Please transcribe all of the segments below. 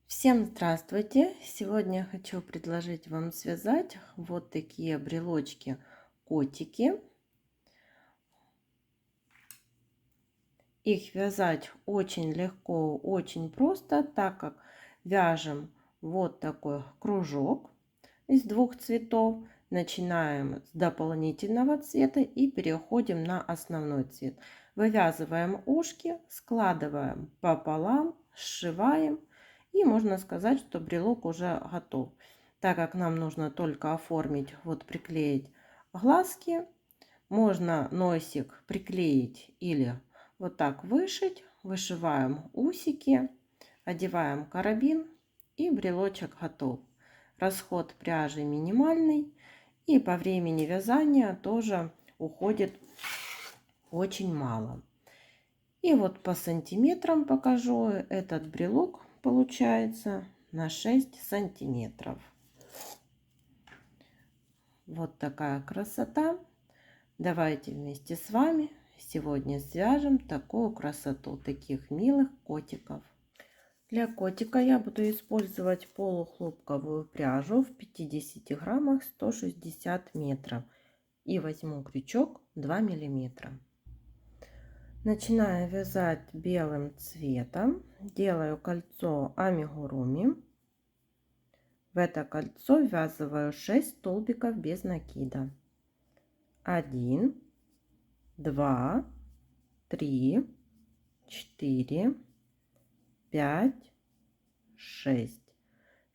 Всем здравствуйте! Сегодня я хочу предложить вам связать вот такие брелочки-котики. Их вязать очень легко, очень просто, так как вяжем вот такой кружок из двух цветов. Начинаем с дополнительного цвета и переходим на основной цвет. Вывязываем ушки, складываем пополам, сшиваем. И можно сказать, что брелок уже готов. Так как нам нужно только оформить, вот приклеить глазки, можно носик приклеить или вот так вышить. Вышиваем усики, одеваем карабин и брелочек готов. Расход пряжи минимальный и по времени вязания тоже уходит очень мало. И вот по сантиметрам покажу. Этот брелок получается на 6 сантиметров. Вот такая красота. Давайте вместе с вами сегодня свяжем такую красоту, таких милых котиков. Для котика я буду использовать полухлопковую пряжу в 50 граммах 160 метров. И возьму крючок 2 миллиметра. Начинаю вязать белым цветом. Делаю кольцо амигуруми. В это кольцо ввязываю 6 столбиков без накида. 1, 2, 3, 4, 5, 6.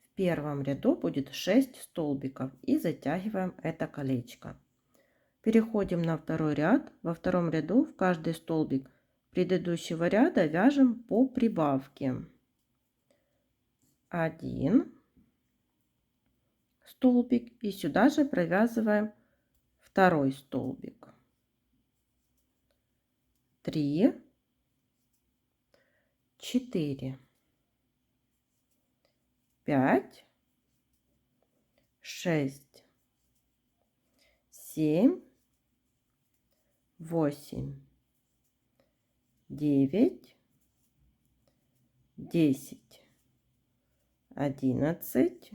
В первом ряду будет 6 столбиков и затягиваем это колечко. Переходим на второй ряд. Во втором ряду в каждый столбик предыдущего ряда вяжем по прибавке. 1 столбик и сюда же провязываем второй столбик. 3, 4, 5, 6, 7, 8, 9, 10, 11,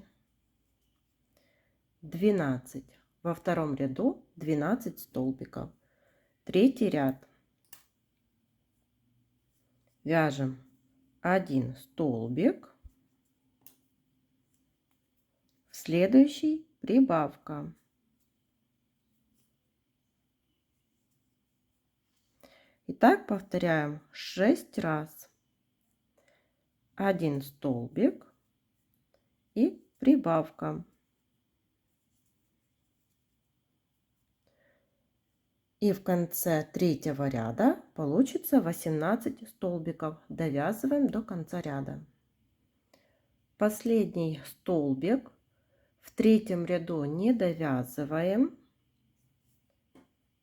12. Во втором ряду 12 столбиков. Третий ряд. Вяжем 1 столбик. В следующий прибавка. И так повторяем 6 раз. 1 столбик и прибавка. И в конце третьего ряда получится 18 столбиков. Довязываем до конца ряда. Последний столбик в третьем ряду не довязываем.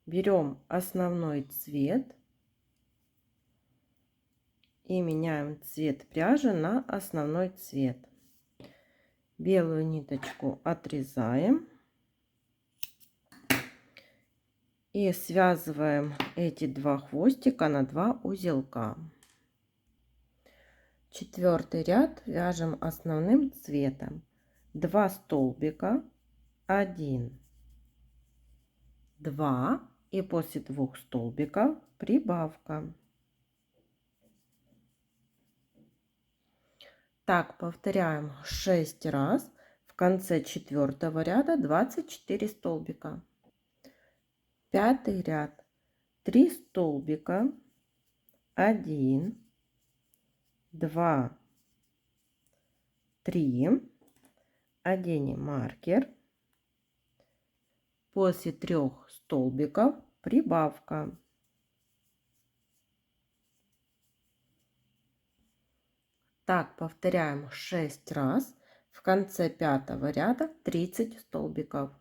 Берем основной цвет и меняем цвет пряжи на основной цвет. Белую ниточку отрезаем и связываем эти два хвостика на 2 узелка. Четвертый ряд вяжем основным цветом. 2 столбика, 1, 2 и после 2 столбиков прибавка. Так повторяем 6 раз. В конце четвертого ряда 24 столбика. Пятый ряд. 3 столбика, 1, 2, 3. Оденем маркер. После 3 столбиков прибавка. Так повторяем 6 раз. В конце пятого ряда 30 столбиков.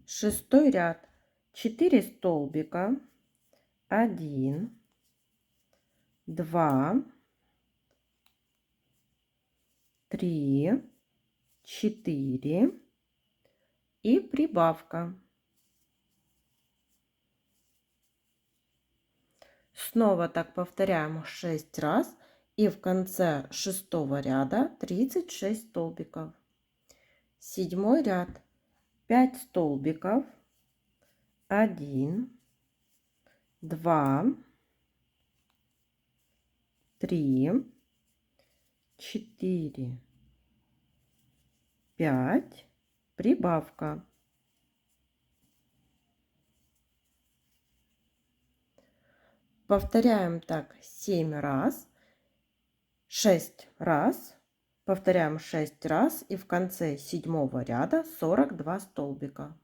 Шестой ряд. 4 столбика, 1, 2, 3, 4 и прибавка. Снова так повторяем 6 раз И в конце 6-го ряда 36 столбиков. 7-й ряд 5 столбиков, 1, 2, 3, 4, 5, прибавка. Повторяем так 7 раз, 6 раз, повторяем 6 раз и в конце 7-го ряда 42 столбика.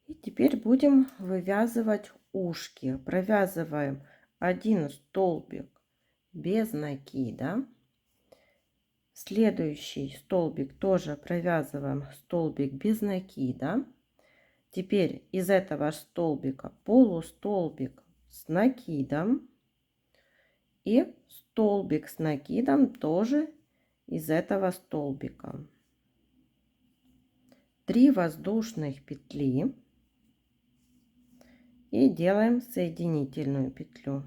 И теперь будем вывязывать ушки. Провязываем 1 столбик без накида. Следующий столбик тоже провязываем столбик без накида. Теперь из этого столбика полустолбик с накидом и столбик с накидом тоже из этого столбика. 3 воздушных петли и делаем соединительную петлю.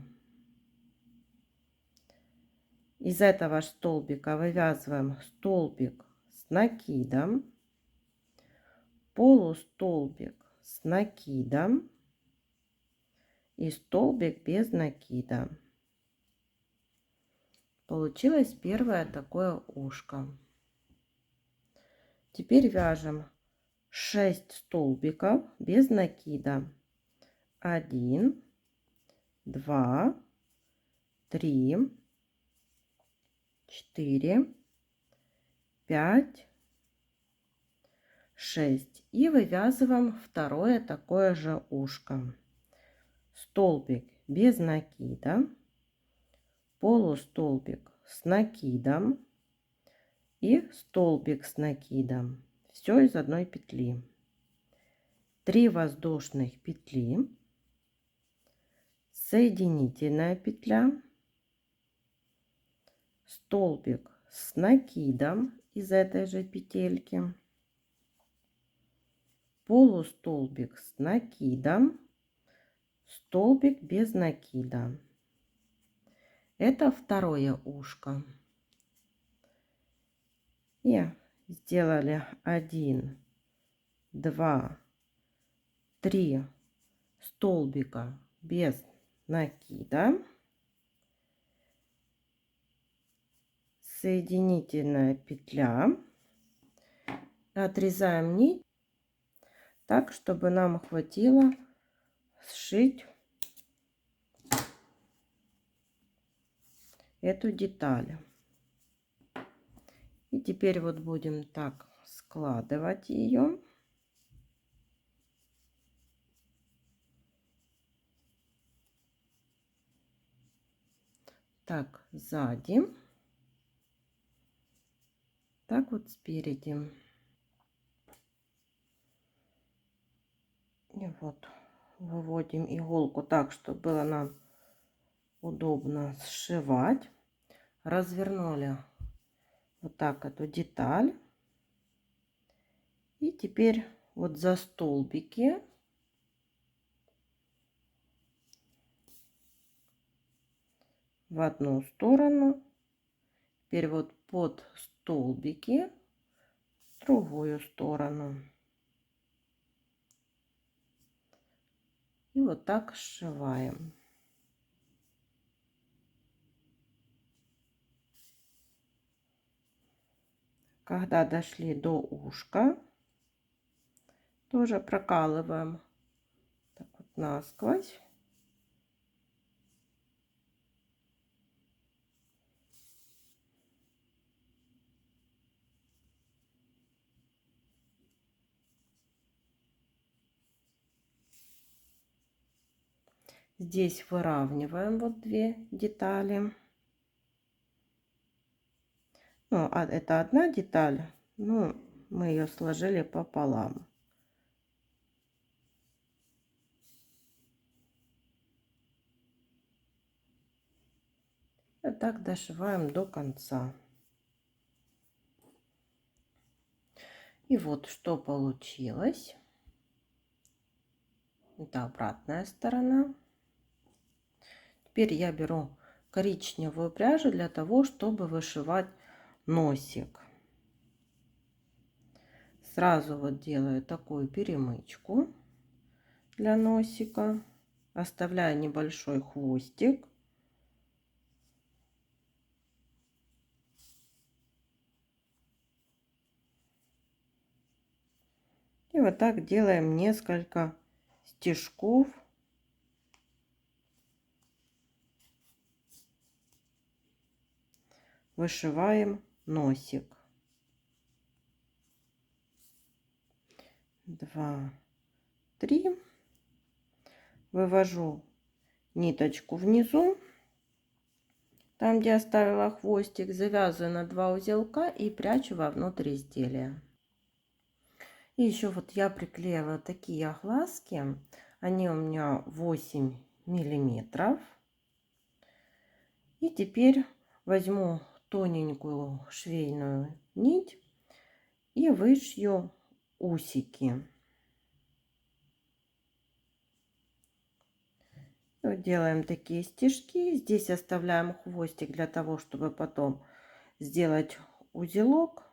Из этого столбика вывязываем столбик с накидом, полустолбик с накидом и столбик без накида. Получилось первое такое ушко. Теперь вяжем 6 столбиков без накида. 1, 2, 3, 4, 5, 6. И вывязываем второе такое же ушко. Столбик без накида, полустолбик с накидом и столбик с накидом. Все из одной петли. 3 воздушных петли, соединительная петля, столбик с накидом из этой же петельки, полустолбик с накидом, столбик без накида. Это второе ушко. И сделали 1, 2, 3 столбика без накида. Соединительная петля. Отрезаем нить так, чтобы нам хватило сшить эту деталь. И теперь вот будем так складывать ее. Так, сзади. Так вот спереди. И вот выводим иголку так, чтобы было нам удобно сшивать. Развернули вот так эту деталь. И теперь вот за столбики в одну сторону. Теперь вот под столбики в другую сторону. И вот так сшиваем. Когда дошли до ушка, тоже прокалываем так вот насквозь. Здесь выравниваем вот две детали. Ну, это одна деталь, ну, мы ее сложили пополам. И так дошиваем до конца. И вот что получилось. Это обратная сторона. Теперь я беру коричневую пряжу для того, чтобы вышивать носик. Сразу вот делаю такую перемычку для носика, оставляю небольшой хвостик. И вот так делаем несколько стежков. Вышиваем носик. 2, 3. Вывожу ниточку внизу, там где оставила хвостик, завязываю на 2 узелка и прячу вовнутрь изделия. И еще вот я приклеила такие глазки, они у меня 8 миллиметров. И теперь возьму тоненькую швейную нить и вышью усики. Вот делаем такие стежки. Здесь оставляем хвостик для того, чтобы потом сделать узелок.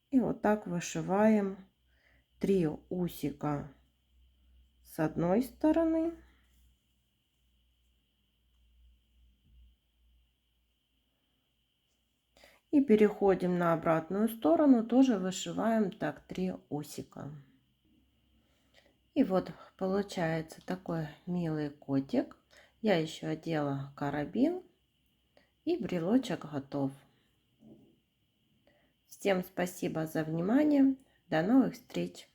И вот так вышиваем 3 усика с одной стороны. И переходим на обратную сторону, тоже вышиваем так 3 усика. И вот получается такой милый котик. Я еще одела карабин, и брелочек готов. Всем спасибо за внимание. До новых встреч!